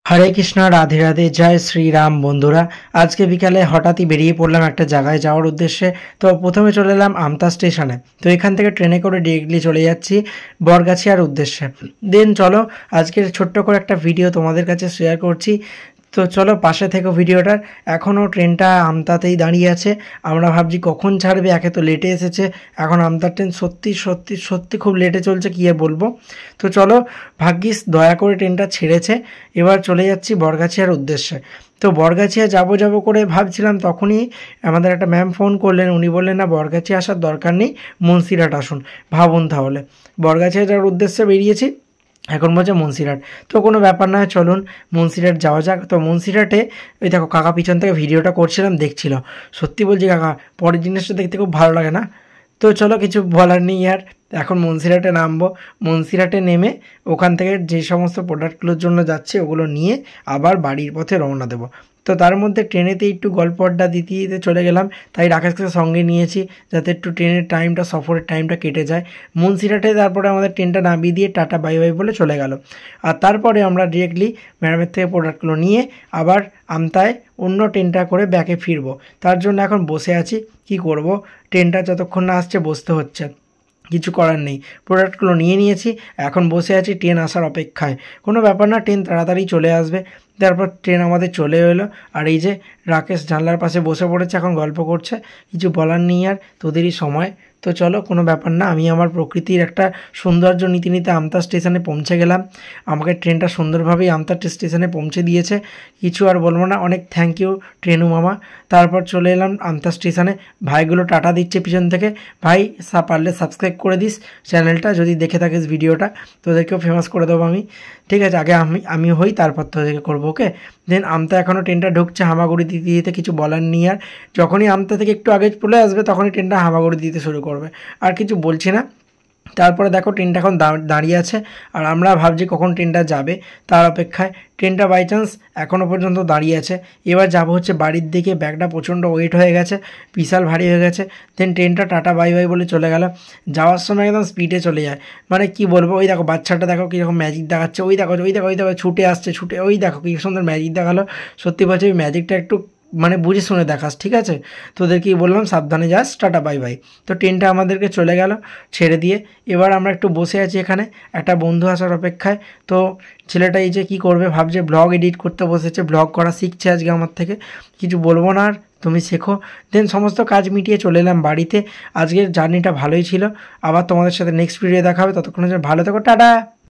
হরে কৃষ্ণ, রাধে রাধে, জয় শ্রীরাম। বন্ধুরা, আজকে বিকালে হঠাৎই বেরিয়ে পড়লাম একটা জায়গায় যাওয়ার উদ্দেশ্যে। তো প্রথমে চলে এলাম আমতা স্টেশনে। তো এখান থেকে ট্রেনে করে ডিরেক্টলি চলে যাচ্ছি বরগাছিয়ার উদ্দেশ্যে। দেন চলো আজকের ছোট্ট করে একটা ভিডিও তোমাদের কাছে শেয়ার করছি। তো চলো পাশে থেকে ভিডিওটার। এখনও ট্রেনটা আমতাতেই দাঁড়িয়ে আছে। আমরা ভাবছি কখন ছাড়বে, একে তো লেটে এসেছে। এখন আমতার ট্রেন সত্যি সত্যি সত্যি খুব লেটে চলছে, কী আর বলবো। তো চলো, ভাগ্যিস দয়া করে ট্রেনটা ছেড়েছে। এবার চলে যাচ্ছি বরগাছিয়ার উদ্দেশ্যে। তো বরগাছিয়া যাবো করে ভাবছিলাম, তখনই আমাদের একটা ম্যাম ফোন করলেন। উনি বললেন, না বরগাছিয়া আসার দরকার নেই, মুন্সিরহাট আসুন। ভাবুন তাহলে, বরগাছিয়া যাওয়ার উদ্দেশ্যে বেরিয়েছি, এখন বলছে মুন্সিরহাট। তো কোনো ব্যাপার নয়, চলুন মুন্সিরহাট যাওয়া যাক। তো মুন্সিরহাটে ওই দেখো কাকা পিছন থেকে ভিডিওটা করছিলাম, দেখছিল। সত্যি বলছি কাকা, পরের জিনিসটা দেখতে খুব ভালো লাগে না। তো চলো, কিছু বলার নেই আর। এখন মুন্সিরহাটে নামবো। মুন্সিরহাটে নেমে ওখান থেকে যে সমস্ত প্রোডাক্টগুলোর জন্য যাচ্ছে ওগুলো নিয়ে আবার বাড়ির পথে রওনা দেবো। তো তার মধ্যে ট্রেনেতে একটু গল্প আড্ডা দিতে দিতে চলে গেলাম। তাই রাকেশকে সঙ্গে নিয়েছি, যাতে একটু ট্রেনের টাইমটা, সফরের টাইমটা কেটে যায়। মুন্সিরহাটে তারপরে আমাদের ট্রেনটা নামিয়ে দিয়ে টাটা বাই বাই বলে চলে গেল। আর তারপরে আমরা ডিরেক্টলি ম্যাডামের থেকে প্রোডাক্টগুলো নিয়ে আবার আমতায় অন্য ট্রেনটা করে ব্যাকে ফিরবো। তার জন্য এখন বসে আছি, কি করব, ট্রেনটা যতক্ষণ না আসছে বসতে হচ্ছে, কিছু করার নেই। প্রোডাক্টগুলো নিয়ে নিয়েছি, এখন বসে আছি ট্রেন আসার অপেক্ষায়। কোনো ব্যাপার না, ট্রেন তাড়াতাড়ি চলে আসবে। তারপর ট্রেন আমাদের চলে এলো। আর এই যে রাকেশ জানলার পাশে বসে পড়েছে, এখন গল্প করছে। কিছু বলার নেই আর, তোদেরই সময়। তো চলো, কোনো ব্যাপার না। আমি আমার প্রকৃতির একটা সৌন্দর্য নিতে নিতে আমতা স্টেশনে পৌঁছে গেলাম। আমাকে ট্রেনটা সুন্দরভাবেই আমতা স্টেশনে পৌঁছে দিয়েছে, কিছু আর বলবো না। অনেক থ্যাংক ইউ ট্রেনু মামা। তারপর চলে এলাম আমতা স্টেশনে। ভাইগুলো টাটা দিচ্ছে পিছন থেকে। ভাই, পারলে সাবস্ক্রাইব করে দিস চ্যানেলটা, যদি দেখে থাকিস ভিডিওটা, তোদেরকেও ফেমাস করে দেবো আমি। ঠিক আছে, আগে আমি হই, তারপর তোদেরকে করবো, ওকে। দেন আমতা এখনও ট্রেনটা ঢুকছে হামাগুড়ি দিতে দিতে, কিছু বলার নেই আর। যখনই আমতা থেকে একটু আগে চলে আসবে তখনই ট্রেনটা হামাগুড়ি দিতে শুরু করবে। আর কিছু বলছি না। তারপরে দেখো ট্রেনটা এখন দাঁড়িয়ে আছে, আর আমরা ভাবছি কখন ট্রেনটা যাবে, তার অপেক্ষায়। ট্রেনটা বাই চান্স এখনও পর্যন্ত দাঁড়িয়ে আছে। এবার যাবো হচ্ছে বাড়ির দিকে। ব্যাগটা প্রচণ্ড ওয়েট হয়ে গেছে, বিশাল ভারী হয়ে গেছে। দেন ট্রেনটা টাটা বাই বাই বলে চলে গেল। যাওয়ার সময় একদম স্পিডে চলে যায়, মানে কি বলবো। ওই দেখো বাচ্চাটা, দেখো কীরকম ম্যাজিক দেখাচ্ছে। ওই দেখো ছুটে আসছে, ওই দেখো কী সুন্দর ম্যাজিক দেখালো। সত্যি বলছি, ওই ম্যাজিকটা একটু মানে বুঝে শুনে দেখাস, ঠিক আছে। তোদেরকেই বললাম সাবধানে যাস, টাটা বাই বাই। তো ট্রেনটা আমাদেরকে চলে গেল ছেড়ে দিয়ে। এবার আমরা একটু বসে আছি এখানে, একটা বন্ধু আসার অপেক্ষায়। তো ছেলেটা এই যে কী করবে ভাবছে, ব্লগ এডিট করতে বসেছে, ব্লগ করা শিখছে আজকে আমার থেকে। কিছু বলবো না আর, তুমি শেখো। দেন সমস্ত কাজ মিটিয়ে চলে এলাম বাড়িতে। আজকের জার্নিটা ভালোই ছিল। আবার তোমাদের সাথে নেক্সট ভিডিও দেখা হবে, ততক্ষণের জন্য ভালো থেকো, টাটা।